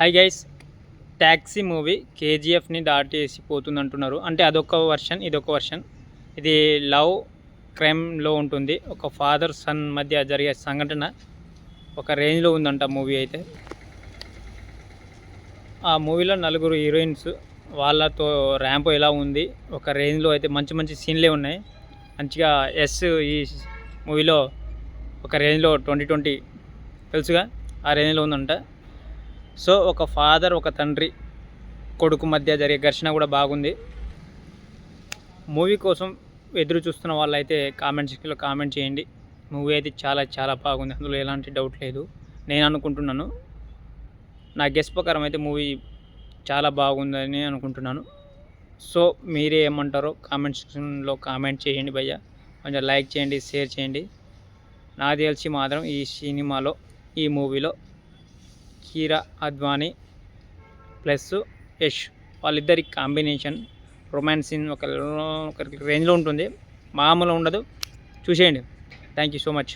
Hi guys, taxi movie కేజీఎఫ్ని దాటేసి పోతుంది అంటున్నారు. అంటే అదొక వర్షన్, ఇదొక వర్షన్. ఇది లవ్ క్రైమ్లో ఉంటుంది. ఒక ఫాదర్ సన్ మధ్య జరిగే సంఘటన ఒక రేంజ్లో ఉందంట మూవీ అయితే. ఆ మూవీలో నలుగురు హీరోయిన్స్, వాళ్ళతో ర్యాంప్ ఎలా ఉంది, ఒక రేంజ్లో అయితే మంచి మంచి సీన్లే ఉన్నాయి. మంచిగా ఈ మూవీలో ఒక రేంజ్లో 2020 తెలుసుగా, ఆ రేంజ్లో ఉందంట. సో ఒక ఫాదర్, ఒక తండ్రి కొడుకు మధ్య జరిగే ఘర్షణ కూడా బాగుంది. మూవీ కోసం ఎదురు చూస్తున్న వాళ్ళైతే కామెంట్ సెక్షన్లో కామెంట్ చేయండి. మూవీ అయితే చాలా చాలా బాగుంది, అందులో ఎలాంటి డౌట్ లేదు. నేను అనుకుంటున్నాను, నా గెస్ ప్రకారం అయితే మూవీ చాలా బాగుందని అనుకుంటున్నాను. సో మీరే ఏమంటారో కామెంట్ సెక్షన్లో కామెంట్ చేయండి భయ్య. కొంచెం లైక్ చేయండి, షేర్ చేయండి. నాకు తెలిసి మాత్రం ఈ సినిమాలో, ఈ మూవీలో కీరా అద్వానీ ప్లస్ యష్ వాళ్ళిద్దరి కాంబినేషన్ రొమాన్స్ సీన్ ఒక రేంజ్లో ఉంటుంది, మామూలు ఉండదు. చూసేయండి. Thank you so much.